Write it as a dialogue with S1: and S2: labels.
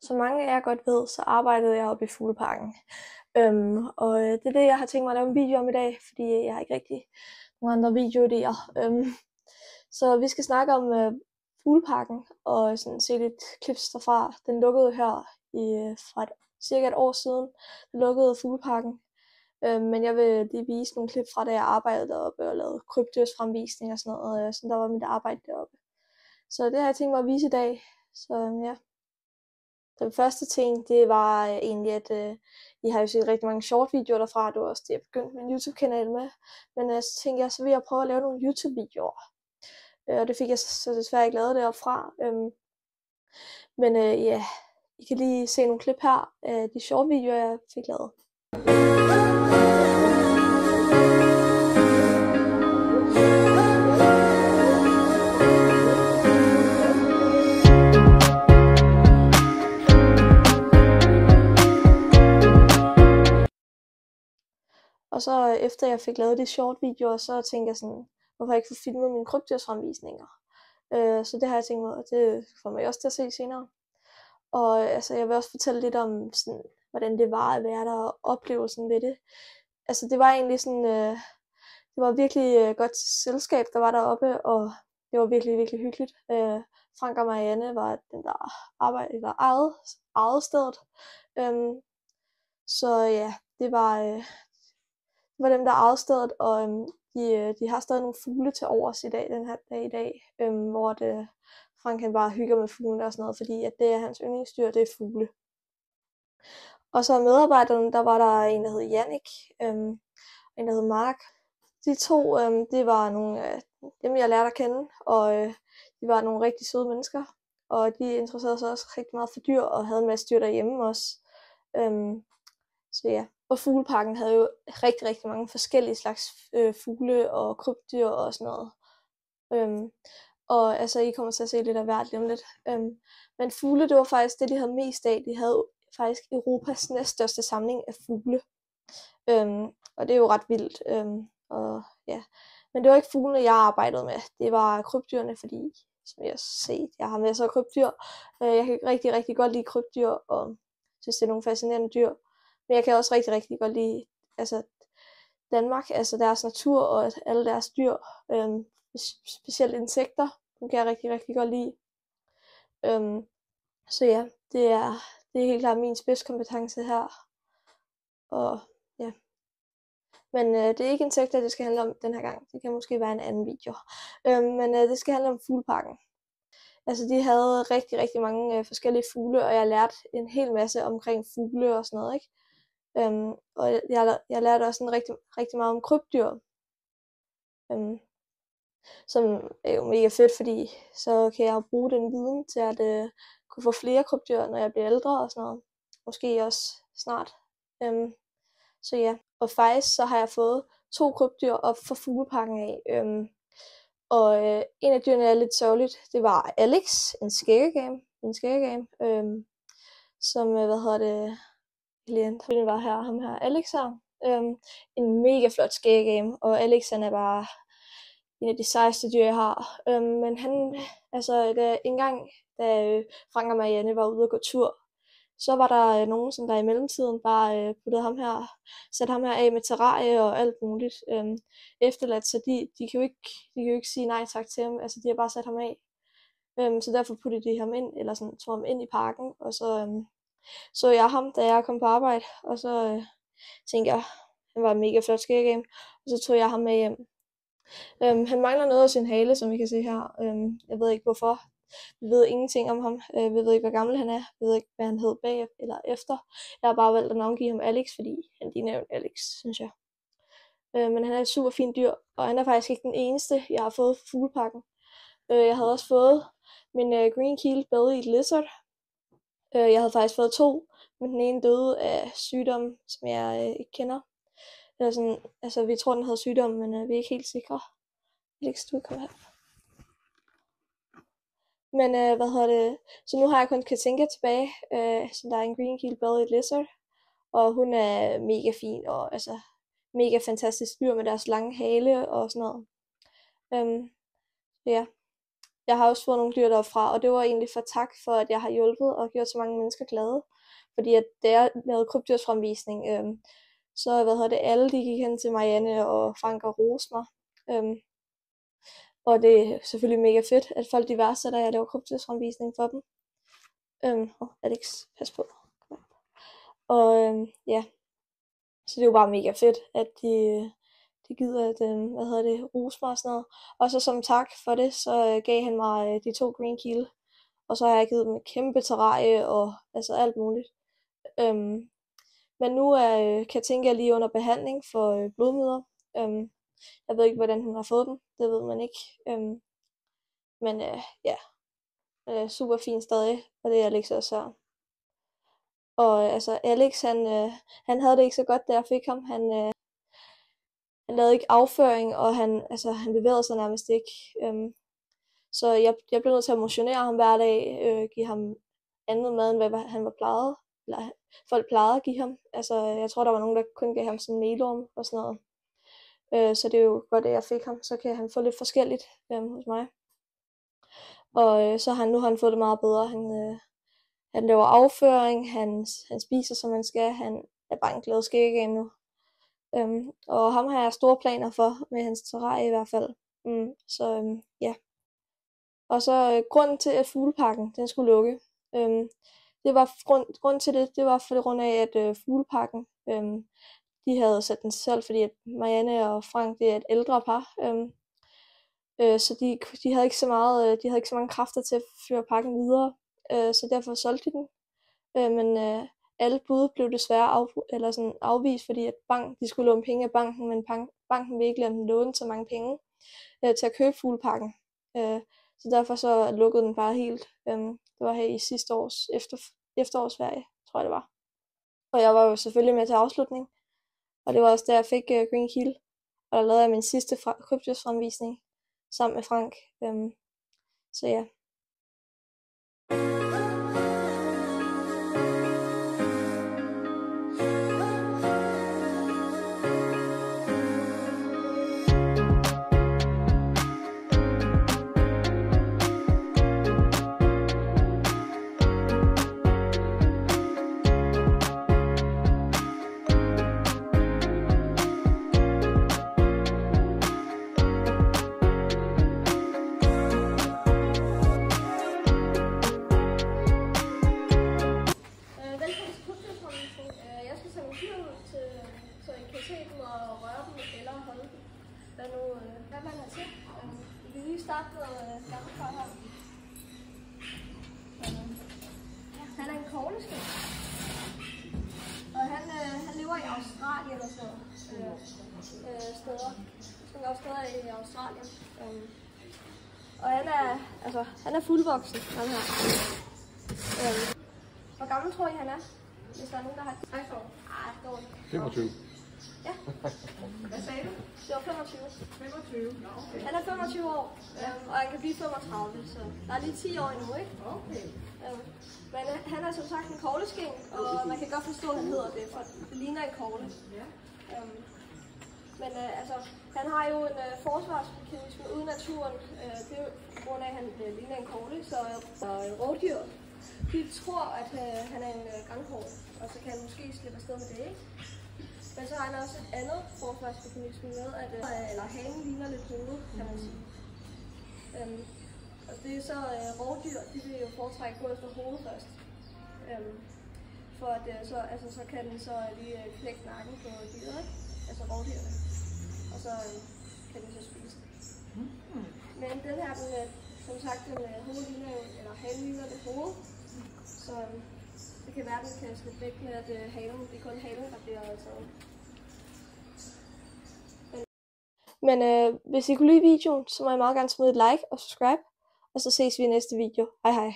S1: Som mange af jer godt ved, så arbejdede jeg oppe i Fugleparken. Det er det, jeg har tænkt mig at lave en video om i dag, fordi jeg har ikke rigtig nogen andre videoidéer. Så vi skal snakke om Fugleparken og sådan se lidt clips derfra. Den lukkede her fra cirka et år siden. Den lukkede Fugleparken. Men jeg vil lige vise nogle klip fra, da jeg arbejdede deroppe og lavede krybdyrsfremvisning og sådan noget. Så der var mit arbejde deroppe. Så det har jeg tænkt mig at vise i dag. Så ja. Den første ting, det var egentlig, at I har jo set rigtig mange short videoer derfra. Det var også det, jeg begyndte min YouTube-kanal med. Men så tænkte jeg, så vil jeg prøve at lave nogle YouTube-videoer. Og det fik jeg så desværre ikke lavet deroppe fra. Men ja, I kan lige se nogle klip her af de short videoer, jeg fik lavet. Og så efter jeg fik lavet de short videoer, så tænkte jeg sådan, hvorfor jeg ikke få filmet mine krybdyrsfremvisninger. Så det har jeg tænkt mig, det får mig også til at se senere. Og altså, jeg vil også fortælle lidt om, sådan, hvordan det var at være der og oplevelsen ved det. Altså det var egentlig sådan, det var virkelig godt selskab, der var deroppe, og det var virkelig, virkelig hyggeligt. Frank og Marianne var den, der ejede stedet. Så ja, det var dem, der ejede stedet, og de har stadig nogle fugle til overs i dag, den her dag i dag, hvor Frank han bare hygger med fuglene og sådan noget, fordi at det er hans yndlingsdyr, det er fugle. Og så medarbejderne, der var der en, der hed Jannik, og en, der hed Mark. De to, det var nogle af dem, jeg lærte at kende, og de var nogle rigtig søde mennesker, og de interesserede sig også rigtig meget for dyr, og havde en masse dyr derhjemme også. Så ja, og Fugleparken havde jo rigtig, rigtig mange forskellige slags fugle og krybdyr og sådan noget. Og altså, I kommer til at se lidt af hvert lige om lidt. Men fugle, det var faktisk det, de havde mest af. De havde faktisk Europas næststørste samling af fugle. Og det er jo ret vildt. Og ja. Men det var ikke fuglene, jeg arbejdede med. Det var krybdyrene, fordi, som I har set, jeg har masser af krybdyr. Jeg kan rigtig, rigtig godt lide krybdyr, og synes, det er nogle fascinerende dyr. Men jeg kan også rigtig, rigtig godt lide altså, Danmark, altså deres natur og alle deres dyr. Specielt insekter, dem kan jeg rigtig, rigtig godt lide. Så ja, det er helt klart min spidskompetence her. Og ja. Men det er ikke insekter, det skal handle om den her gang. Det kan måske være en anden video. Men det skal handle om Fugleparken. Altså de havde rigtig, rigtig mange forskellige fugle, og jeg lærte en hel masse omkring fugle og sådan noget, ikke? Og jeg lærte også sådan rigtig, rigtig meget om krybdyr. Som er jo mega fedt, fordi så kan jeg bruge den viden til at kunne få flere krybdyr, når jeg bliver ældre og sådan noget. Måske også snart. Så ja, og faktisk så har jeg fået 2 krybdyr op fra Fugleparken af. En af dyrene er lidt sørgeligt. Det var Alex, en skæggegame, som, den var her, ham her, Alex her. En mega flot skæggegame, og Alex han er bare en af de sejeste dyr, jeg har. Men han, altså en gang, da Frank og Marianne var ude at gå tur, så var der nogen, som der i mellemtiden bare satte ham her af med terrarie og alt muligt efterladt, så de kan jo ikke sige nej tak til ham, altså de har bare sat ham af. Så derfor puttede de ham ind, eller sådan tog ham ind i parken, og så jeg ham, da jeg kom på arbejde, og så tænkte jeg, han var en mega flot skæggame, og så tog jeg ham med hjem. Han mangler noget af sin hale, som I kan se her. Jeg ved ikke hvorfor. Vi ved ingenting om ham. Vi ved ikke, hvor gammel han er. Vi ved ikke, hvad han hed bag eller efter. Jeg har bare valgt at navngive ham Alex, fordi han ligner jo Alex, synes jeg. Men han er et super fint dyr, og han er faktisk ikke den eneste, jeg har fået fra Fugleparken. Jeg havde også fået min green-keeled bellied lizard. Jeg havde faktisk fået 2, men den ene døde af sygdom, som jeg ikke kender. Eller sådan, altså vi tror, den havde sygdom, men vi er ikke helt sikre. Alex, du kan komme her. Men så nu har jeg kun Katinka tilbage, så der er en green-keeled bellied lizard, og hun er mega fin, og altså mega fantastisk dyr med deres lange hale og sådan noget. Ja. jeg har også fået nogle dyr derfra, og det var egentlig for tak for, at jeg har hjulpet og gjort så mange mennesker glade. Fordi at da jeg lavede krybdyrsfremvisning, så alle de gik hen til Marianne og Frank og roste mig. Og det er selvfølgelig mega fedt, at folk de værdsætter, at jeg laver krybdyrsfremvisning for dem. Alex, pas på. Og ja, så det er jo bare mega fedt, at de gider at, rose mig og sådan noget. Og så som tak for det, så gav han mig de 2 green keel. Og så har jeg givet dem et kæmpe terrarie og altså alt muligt. Men nu er Katinka lige under behandling for blodmyder. Jeg ved ikke, hvordan hun har fået dem. Det ved man ikke. Men ja, super fint stadig, og det er Alex også her. Og altså Alex, han havde det ikke så godt, da jeg fik ham. Han lavede ikke afføring, og han bevægede sig nærmest ikke. Så jeg blev nødt til at motionere ham hver dag, give ham andet mad, end hvad han var plejet. Eller folk plejede at give ham. Altså, jeg tror, der var nogen, der kun gav ham sådan melorm og sådan noget. Så det er jo godt, at jeg fik ham. Så kan han få lidt forskelligt hos mig. Og så nu har han fået det meget bedre. Han laver afføring, han spiser, som han skal. Han er bare en glad skæggame nu. Og ham har jeg store planer for, med hans terrarie i hvert fald. Ja. Og så grunden til, at fugleparken den skulle lukke, det var grund til det var for grund af, at fugleparken, de havde sat den selv, fordi at Marianne og Frank, det er et ældre par, så de havde ikke så mange kræfter til at føre parken videre, så derfor solgte de den. Men alle bud blev desværre afvist, fordi at de skulle låne penge af banken, men banken ville ikke lade dem låne så mange penge til at købe fugleparken. Så derfor så lukkede den bare helt. Det var her i sidste års efterårsferie, tror jeg det var. Og jeg var jo selvfølgelig med til afslutning. Og det var også der, jeg fik green keel. Og der lavede jeg min sidste krybdyrsfremvisning sammen med Frank. Så ja. Hvad man har til. Vi kan lige starte med gamle far her. Han er en kogleskæg. Og han lever i Australien og sådan steder. Han er også steder i Australien. Og han er fuldvoksen, han her. Hvor gammel tror I han er? Hvis der er nogen, der har et iPhone. Dårligt.
S2: 25.
S1: Ja.
S3: Hvad sagde du?
S1: Det var 25.
S3: 25? Ja, okay.
S1: Han er 25 år, og han kan blive 35, så der er lige 10 år endnu, ikke?
S3: Okay.
S1: Men han er som sagt en kogleskæg, og man kan godt forstå, at han hedder det, for det ligner en kogle.
S3: Ja.
S1: Men han har jo en forsvarsmekanisme ude i naturen. Det er jo på grund af, at han ligner en kogle, så rovdyr, de tror, at han er en granghår, og så kan han måske slippe afsted med det, ikke? Men så har han også et andet forsvarsmekanisme med, at hanen ligner lidt hovedet, kan man sige. Og det er så rovdyr, de vil jo foretrække gå efter hovedet først. For at så kan den så lige knække nakken på dyret, ikke? Altså rovdyrene. Og så kan den så spise det. Men den her, som sagt, hanen ligner det hoved. Så det kan være, at den kan slippe væk med, at det er kun hanen, der bliver taget. Men hvis I kunne lide videoen, så må I meget gerne smide et like og subscribe. Og så ses vi i næste video. Hej hej.